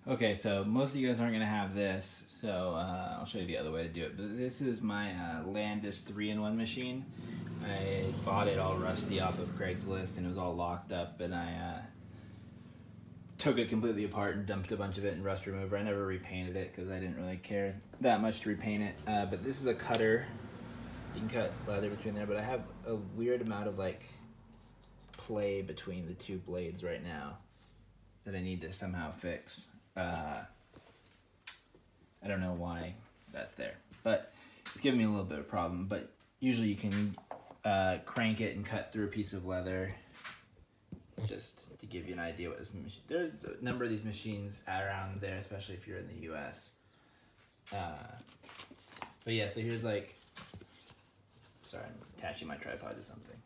Okay, so most of you guys aren't going to have this, so I'll show you the other way to do it. But this is my Landis 3-in-1 machine. I bought it all rusty off of Craigslist, and it was all locked up, and I took it completely apart and dumped a bunch of it in rust remover. I never repainted it because I didn't really care that much to repaint it. But this is a cutter. You can cut leather between there, but I have a weird amount of like play between the two blades right now that I need to somehow fix. I don't know why that's there, but it's giving me a little bit of a problem. But usually you can crank it and cut through a piece of leather. Just to give you an idea what this machine, there's a number of these machines around there, especially if you're in the US. But yeah, so here's like, sorry, I'm attaching my tripod to something.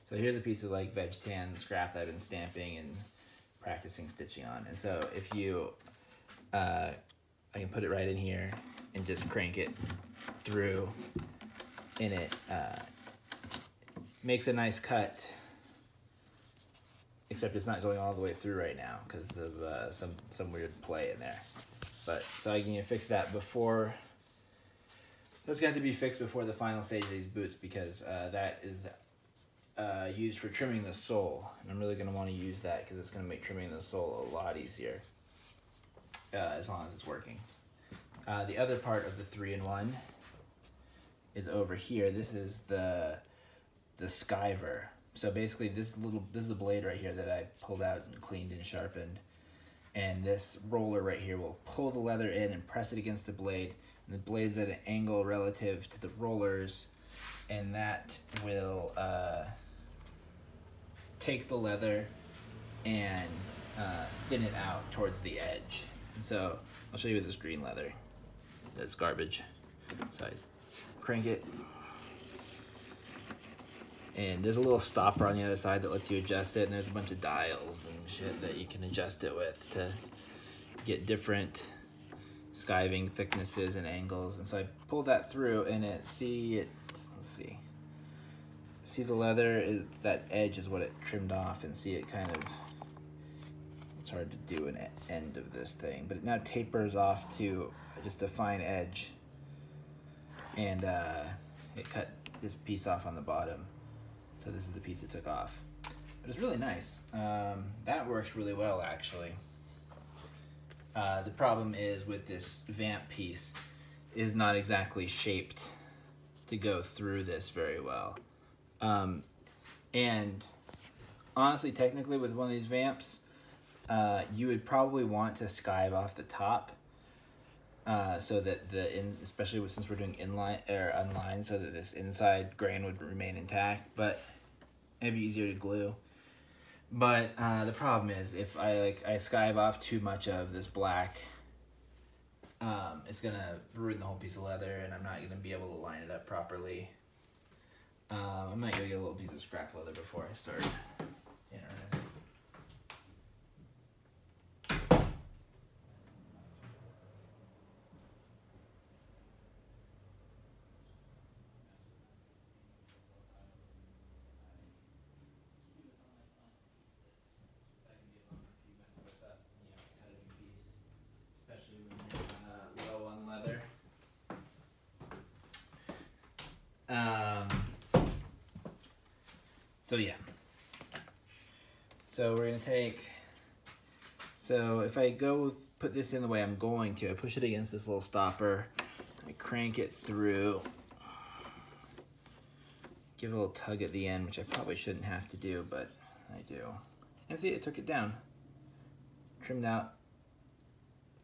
So here's a piece of like veg tan scrap that I've been stamping and practicing stitching on. And so if you, I can put it right in here and just crank it through in it. Makes a nice cut, except it's not going all the way through right now because of some weird play in there. But so I can fix that before, that's got to be fixed before the final stage of these boots, because that is used for trimming the sole, and I'm really going to want to use that because it's going to make trimming the sole a lot easier, as long as it's working. The other part of the 3-in-1 is over here. This is the skiver. So basically this is the blade right here that I pulled out and cleaned and sharpened, and this roller right here will pull the leather in and press it against the blade, and the blade's at an angle relative to the rollers, and that will take the leather and thin it out towards the edge. And so I'll show you with this green leather. That's garbage. So I crank it, and there's a little stopper on the other side that lets you adjust it, and there's a bunch of dials and shit that you can adjust it with to get different skiving thicknesses and angles. And so I pulled that through, and let's see, the leather is, that edge is what it trimmed off, and see it kind of, it's hard to do an end of this thing, but it now tapers off to just a fine edge, and it cut this piece off on the bottom. So this is the piece it took off. But it's really nice. That works really well, actually. The problem is with this vamp piece is not exactly shaped to go through this very well. And honestly, technically with one of these vamps, you would probably want to skive off the top, so that especially since we're doing inline or unlined, so that this inside grain would remain intact, but it'd be easier to glue. But the problem is if I skive off too much of this black, it's gonna ruin the whole piece of leather, and I'm not gonna be able to line it up properly. I might go get a little piece of scrap leather before I start entering it. Low on leather. So yeah. So we're gonna take. So if I put this in the way I'm going to, I push it against this little stopper. I crank it through. Give it a little tug at the end, which I probably shouldn't have to do, but I do. And see, it took it down. Trimmed out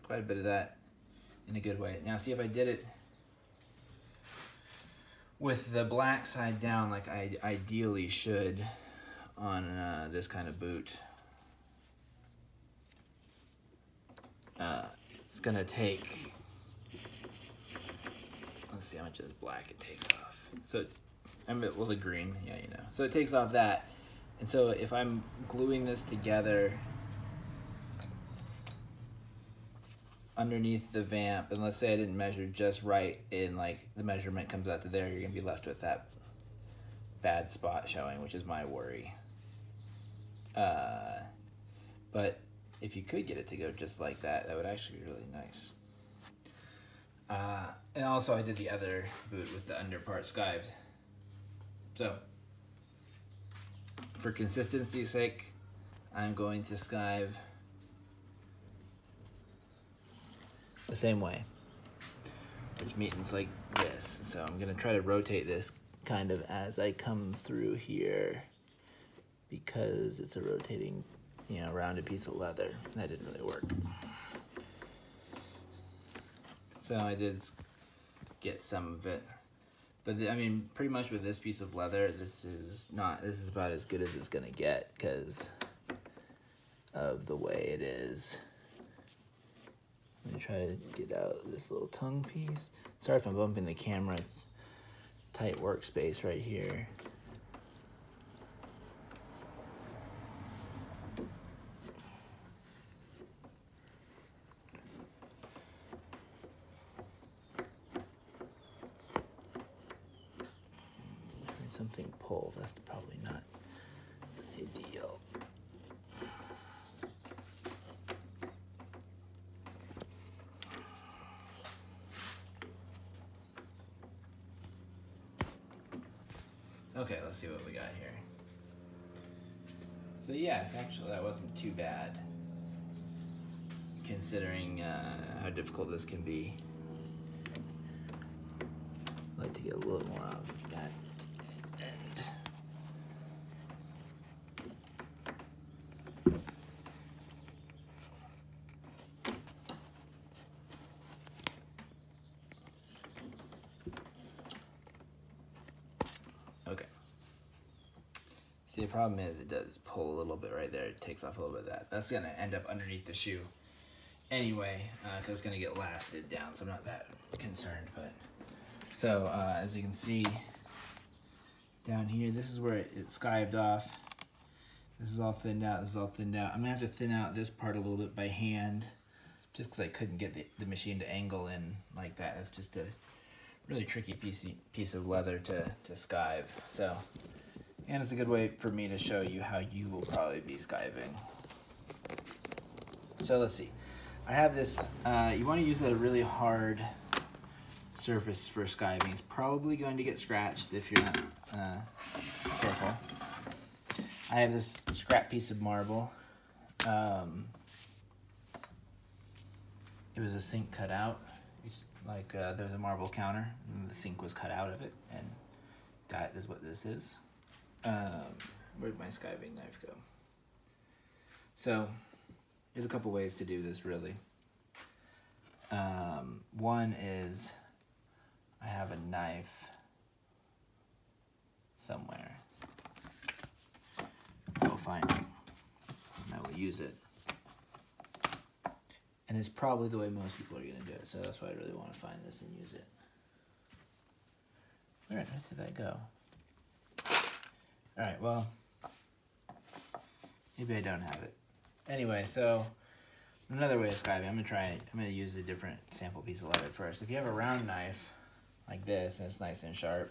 quite a bit of that in a good way. Now see, if I did it with the black side down like I ideally should on this kind of boot, it's gonna take, let's see how much of this black it takes off. So, well, the green, yeah, you know. So it takes off that, and so if I'm gluing this together underneath the vamp, and let's say I didn't measure just right, in like the measurement comes out to there, you're gonna be left with that bad spot showing, which is my worry. But if you could get it to go just like that, that would actually be really nice. And also I did the other boot with the under part skived. So, for consistency's sake, I'm going to skive the same way. There's meetings like this, so I'm gonna try to rotate this kind of as I come through here because it's a rotating, you know, rounded piece of leather. That didn't really work. So I did get some of it, but I mean, pretty much with this piece of leather, this is about as good as it's gonna get because of the way it is. I'm gonna try to get out this little tongue piece. Sorry if I'm bumping the camera, it's tight workspace right here. Something pulled, that's probably not ideal. Okay, let's see what we got here. So yes, actually that wasn't too bad, considering how difficult this can be. I'd like to get a little more out of that end. Okay. See, the problem is it does pull a little bit right there. It takes off a little bit of that. That's gonna end up underneath the shoe anyway, because it's gonna get lasted down, so I'm not that concerned. But so as you can see down here, this is where it skived off. This is all thinned out, this is all thinned out. I'm gonna have to thin out this part a little bit by hand, just because I couldn't get the machine to angle in like that. It's just a really tricky piece of leather to skive. So, and it's a good way for me to show you how you will probably be skiving. So let's see. I have this, you want to use a really hard surface for skiving. It's probably going to get scratched if you're not careful. I have this scrap piece of marble. It was a sink cut out. Like there's a marble counter, and the sink was cut out of it, and that is what this is. Where'd my skiving knife go? So there's a couple ways to do this, really. One is I have a knife somewhere. I'll find it, and I will use it. And it's probably the way most people are gonna do it, so that's why I really want to find this and use it. Where did that go? Alright, well, maybe I don't have it. Anyway, so another way of skiving, I'm gonna use a different sample piece of leather first. If you have a round knife like this, and it's nice and sharp,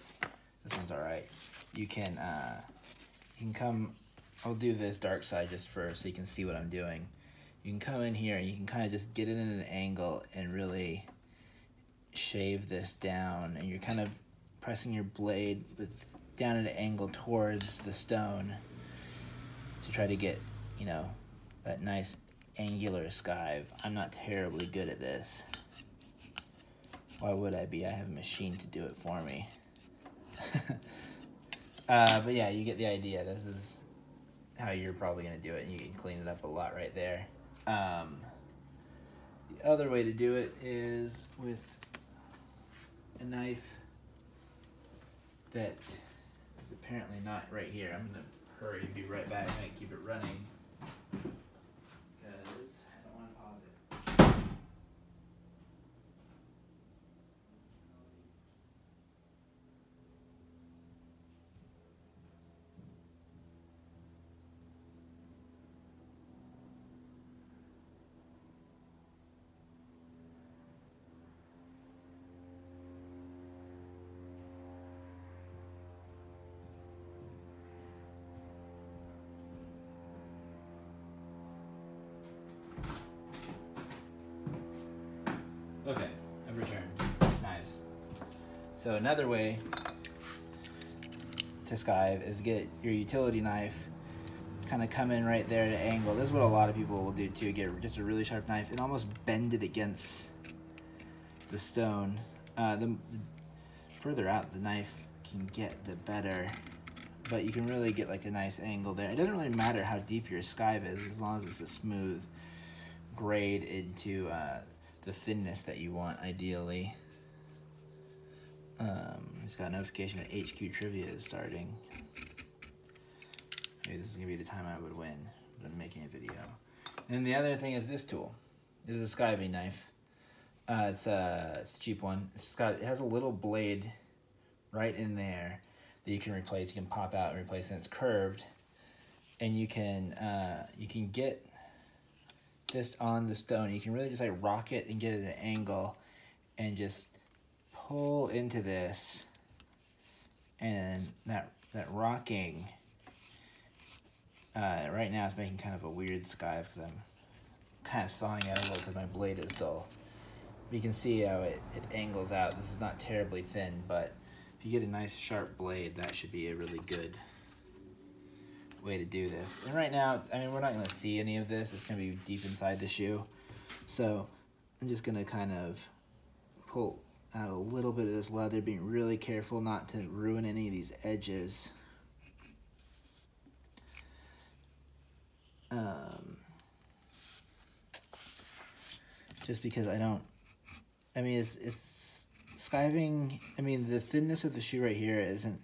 this one's alright. You can come, I'll do this dark side just first so you can see what I'm doing. You can come in here and you can kind of just get it in an angle and really shave this down, and you're kind of pressing your blade down at an angle towards the stone to try to get, you know, that nice angular skive. I'm not terribly good at this. Why would I be? I have a machine to do it for me. But yeah, you get the idea. This is how you're probably gonna do it, and you can clean it up a lot right there. The other way to do it is with a knife that is apparently not right here. I'm gonna hurry and be right back. I might keep it running because I don't want to pause it. Okay, I've returned knives. So another way to skive is get your utility knife, kind of come in right there at an angle. This is what a lot of people will do too, get just a really sharp knife and almost bend it against the stone. The further out the knife can get, the better, but you can really get like a nice angle there. It doesn't really matter how deep your skive is, as long as it's a smooth grade into the thinness that you want, ideally. Just got a notification that HQ Trivia is starting. Maybe this is gonna be the time I would win, but I'm making a video. And the other thing is this tool. This is a skiving knife. It's a cheap one. It has a little blade right in there that you can replace. You can pop out and replace it. And it's curved, and you can get this on the stone. You can really just like rock it and get it at an angle, and just pull into this. And that rocking. Right now it's making kind of a weird skive because I'm kind of sawing at it a little because my blade is dull. But you can see how it angles out. This is not terribly thin, but if you get a nice sharp blade, that should be a really good way to do this. And right now, I mean, we're not going to see any of this. It's going to be deep inside the shoe. So I'm just going to kind of pull out a little bit of this leather, being really careful not to ruin any of these edges. Just because I mean, it's skiving. I mean, the thinness of the shoe right here isn't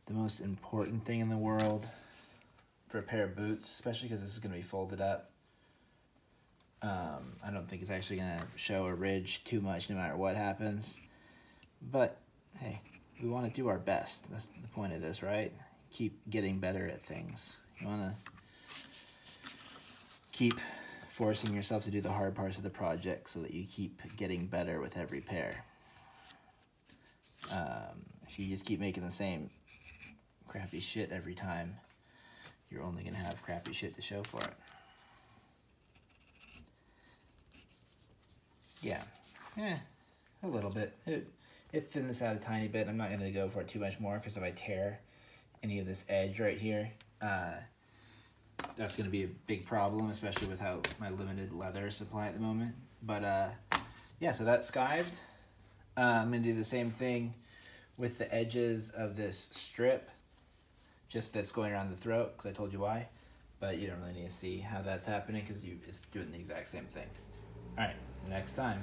the most important thing in the world for a pair of boots, especially because this is going to be folded up. I don't think it's actually going to show a ridge too much no matter what happens. But, hey, we want to do our best. That's the point of this, right? Keep getting better at things. You want to keep forcing yourself to do the hard parts of the project so that you keep getting better with every pair. If you just keep making the same crappy shit every time, you're only going to have crappy shit to show for it. Yeah, a little bit. It thinned this out a tiny bit. I'm not going to go for it too much more because if I tear any of this edge right here, that's going to be a big problem, especially with how my limited leather supply at the moment. But yeah, so that's skived. I'm going to do the same thing with the edges of this strip, just that's going around the throat, because I told you why. But you don't really need to see how that's happening because it's doing the exact same thing. All right, next time.